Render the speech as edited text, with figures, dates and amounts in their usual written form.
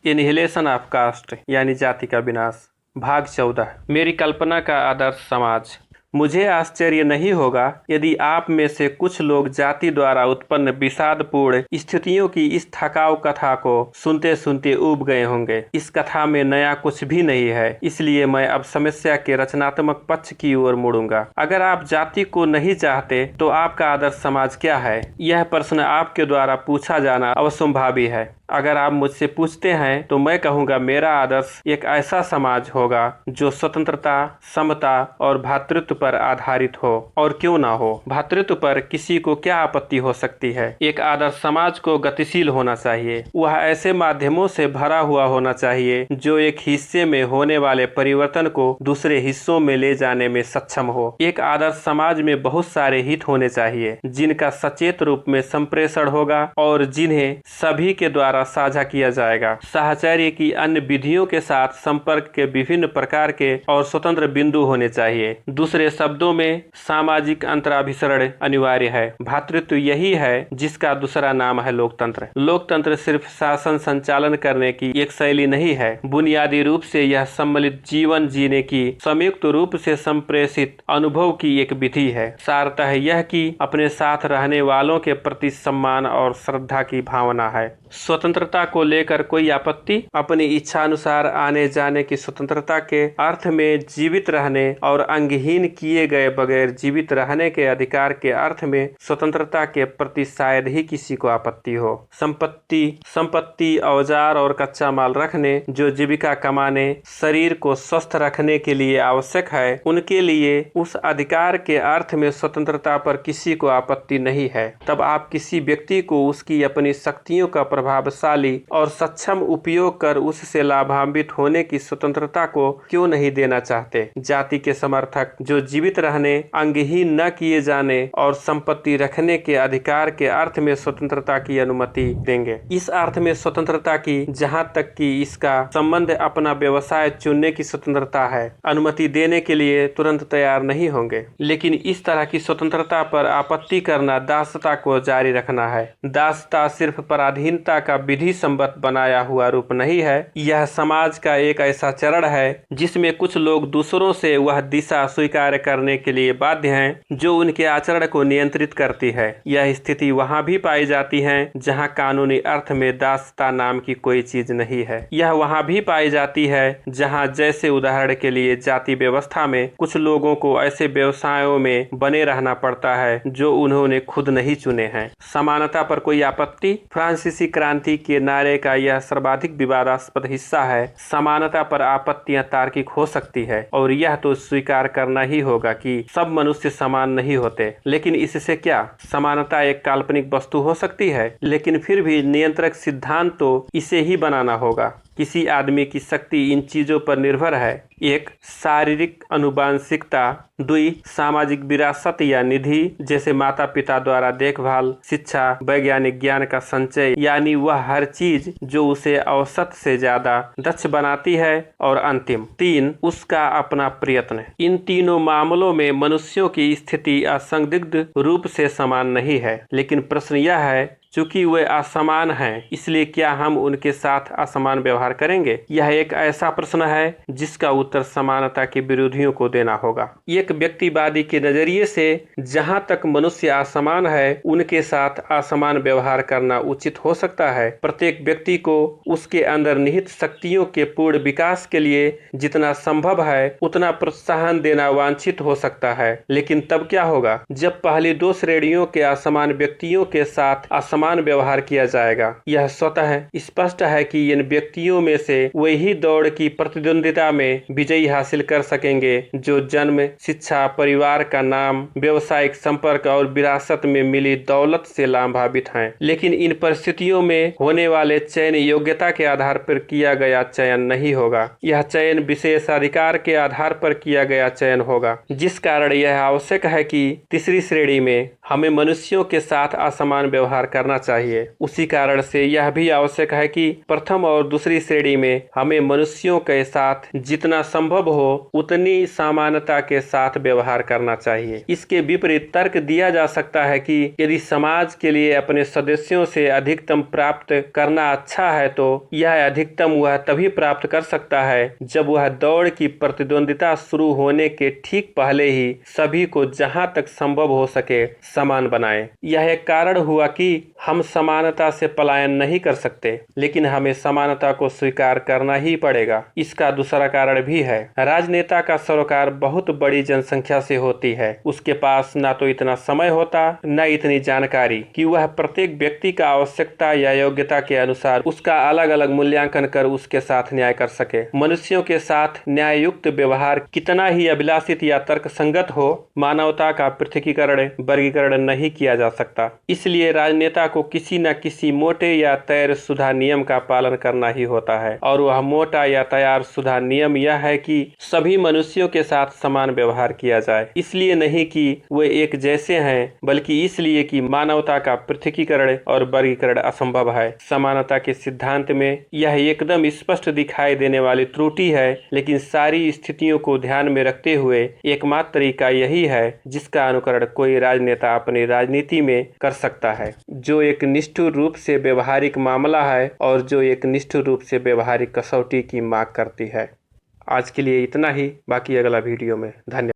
Inhalation of cast यानी जाति का विनाश। भाग 14। मेरी कल्पना का आदर्श समाज। मुझे आश्चर्य नहीं होगा यदि आप में से कुछ लोग जाति द्वारा उत्पन्न विषादपूर्ण स्थितियों की इस थकाऊ कथा को सुनते सुनते ऊब गए होंगे। इस कथा में नया कुछ भी नहीं है, इसलिए मैं अब समस्या के रचनात्मक पक्ष की ओर मुड़ूंगा। अगर आप जाति को नहीं चाहते तो आपका आदर्श समाज क्या है? यह प्रश्न आपके द्वारा पूछा जाना अवश्यंभावी है। अगर आप मुझसे पूछते हैं तो मैं कहूँगा मेरा आदर्श एक ऐसा समाज होगा जो स्वतंत्रता, समता और भ्रातृत्व पर आधारित हो। और क्यों ना हो, भ्रातृत्व पर किसी को क्या आपत्ति हो सकती है? एक आदर्श समाज को गतिशील होना चाहिए। वह ऐसे माध्यमों से भरा हुआ होना चाहिए जो एक हिस्से में होने वाले परिवर्तन को दूसरे हिस्सों में ले जाने में सक्षम हो। एक आदर्श समाज में बहुत सारे हित होने चाहिए जिनका सचेत रूप में संप्रेषण होगा और जिन्हें सभी के द्वारा साझा किया जाएगा। साहचर्य की अन्य विधियों के साथ संपर्क के विभिन्न प्रकार के और स्वतंत्र बिंदु होने चाहिए। दूसरे शब्दों में सामाजिक अंतराभिसरण अनिवार्य है। भ्रातृत्व यही है जिसका दूसरा नाम है लोकतंत्र। लोकतंत्र सिर्फ शासन संचालन करने की एक शैली नहीं है, बुनियादी रूप से यह सम्मिलित जीवन जीने की संयुक्त रूप से संप्रेषित अनुभव की एक विधि है। सारतः यह कि अपने साथ रहने वालों के प्रति सम्मान और श्रद्धा की भावना है। स्वतंत्रता को लेकर कोई आपत्ति? अपनी इच्छा अनुसार आने जाने की स्वतंत्रता के अर्थ में जीवित रहने और अंगहीन किए गए बगैर जीवित रहने के अधिकार के अर्थ में स्वतंत्रता के प्रति शायद ही किसी को आपत्ति हो। संपत्ति, औजार और कच्चा माल रखने जो जीविका कमाने, शरीर को स्वस्थ रखने के लिए आवश्यक है, उनके लिए उस अधिकार के अर्थ में स्वतंत्रता पर किसी को आपत्ति नहीं है। तब आप किसी व्यक्ति को उसकी अपनी शक्तियों का प्रभावशाली और सक्षम उपयोग कर उससे लाभान्वित होने की स्वतंत्रता को क्यों नहीं देना चाहते? जाति के समर्थक जो जीवित रहने, अंगहीन न किए जाने और संपत्ति रखने के अधिकार के अर्थ में स्वतंत्रता की अनुमति देंगे। इस अर्थ में स्वतंत्रता की, जहां तक कि इसका संबंध अपना व्यवसाय चुनने की स्वतंत्रता है, अनुमति देने के लिए तुरंत तैयार नहीं होंगे। लेकिन इस तरह की स्वतंत्रता पर आपत्ति करना दासता को जारी रखना है। दासता सिर्फ पराधीनता का विधि सम्मत बनाया हुआ रूप नहीं है, यह समाज का एक ऐसा चरण है जिसमें कुछ लोग दूसरों से वह दिशा स्वीकार करने के लिए बाध्य हैं जो उनके आचरण को नियंत्रित करती है। यह स्थिति वहां भी पाई जाती है जहां कानूनी अर्थ में दासता नाम की कोई चीज नहीं है। यह वहां भी पाई जाती है जहां, जैसे उदाहरण के लिए जाति व्यवस्था में, कुछ लोगों को ऐसे व्यवसायों में बने रहना पड़ता है जो उन्होंने खुद नहीं चुने हैं। समानता पर कोई आपत्ति? फ्रांसीसी क्रांति के नारे का यह सर्वाधिक विवादास्पद हिस्सा है। समानता पर आपत्तियां तार्किक हो सकती है और यह तो स्वीकार करना ही होगा कि सब मनुष्य समान नहीं होते। लेकिन इससे क्या? समानता एक काल्पनिक वस्तु हो सकती है, लेकिन फिर भी नियंत्रक सिद्धांत तो इसे ही बनाना होगा। किसी आदमी की शक्ति इन चीजों पर निर्भर है। 1. शारीरिक अनुवांशिकता। 2. सामाजिक विरासत या निधि, जैसे माता पिता द्वारा देखभाल, शिक्षा, वैज्ञानिक ज्ञान का संचय, यानी वह हर चीज जो उसे औसत से ज्यादा दक्ष बनाती है। और अंतिम 3. उसका अपना प्रयत्न। इन तीनों मामलों में मनुष्यों की स्थिति असंदिग्ध रूप से समान नहीं है, लेकिन प्रश्न यह है, चूंकि वे असमान हैं, इसलिए क्या हम उनके साथ असमान व्यवहार करेंगे? यह एक ऐसा प्रश्न है जिसका उत्तर समानता के विरोधियों को देना होगा। एक व्यक्तिवादी के नजरिए से जहां तक मनुष्य असमान है, उनके साथ असमान व्यवहार करना उचित हो सकता है। प्रत्येक व्यक्ति को उसके अंदर निहित शक्तियों के पूर्ण विकास के लिए जितना संभव है उतना प्रोत्साहन देना वांछित हो सकता है। लेकिन तब क्या होगा जब पहली 2 श्रेणियों के असमान व्यक्तियों के साथ असमान व्यवहार किया जाएगा? यह स्वतः स्पष्ट है कि इन व्यक्तियों में से वही दौड़ की प्रतिद्वंदिता में विजयी हासिल कर सकेंगे जो जन्म, शिक्षा, परिवार का नाम, व्यवसायिक संपर्क और विरासत में मिली दौलत से लाभान्वित हैं। लेकिन इन परिस्थितियों में होने वाले चयन योग्यता के आधार पर किया गया चयन नहीं होगा। यह चयन विशेष अधिकार के आधार पर किया गया चयन होगा, जिस कारण यह आवश्यक है कि तीसरी श्रेणी में हमें मनुष्यों के साथ असमान व्यवहार करना करना चाहिए। उसी कारण से यह भी आवश्यक है कि प्रथम और दूसरी श्रेणी में हमें मनुष्यों के साथ जितना संभव हो उतनी समानता के साथ व्यवहार करना चाहिए। इसके विपरीत तर्क दिया जा सकता है कि यदि समाज के लिए अपने सदस्यों से अधिकतम प्राप्त करना अच्छा है तो यह अधिकतम वह तभी प्राप्त कर सकता है जब वह दौड़ की प्रतिद्वंदिता शुरू होने के ठीक पहले ही सभी को जहां तक संभव हो सके समान बनाए। यह एक कारण हुआ कि हम समानता से पलायन नहीं कर सकते, लेकिन हमें समानता को स्वीकार करना ही पड़ेगा। इसका दूसरा कारण भी है। राजनेता का सरोकार बहुत बड़ी जनसंख्या से होती है। उसके पास न तो इतना समय होता न इतनी जानकारी कि वह प्रत्येक व्यक्ति का आवश्यकता या योग्यता के अनुसार उसका अलग अलग मूल्यांकन कर उसके साथ न्याय कर सके। मनुष्यों के साथ न्याययुक्त व्यवहार कितना ही अभिलाषित या तर्क संगत हो, मानवता का पृथकीकरण वर्गीकरण नहीं किया जा सकता। इसलिए राजनेता को किसी न किसी मोटे या तैयारशुदा नियम का पालन करना ही होता है, और वह मोटा या तैयारशुदा नियम यह है कि सभी मनुष्यों के साथ समान व्यवहार किया जाए। इसलिए नहीं कि वे एक जैसे हैं, बल्कि इसलिए कि मानवता का पृथकीकरण और वर्गीकरण असंभव है। समानता के सिद्धांत में यह एकदम स्पष्ट दिखाई देने वाली त्रुटि है, लेकिन सारी स्थितियों को ध्यान में रखते हुए एकमात्र तरीका यही है जिसका अनुकरण कोई राजनेता अपनी राजनीति में कर सकता है, जो एक निष्ठुर रूप से व्यवहारिक मामला है और जो एक निष्ठुर रूप से व्यवहारिक कसौटी की मांग करती है। आज के लिए इतना ही, बाकी अगला वीडियो में। धन्यवाद।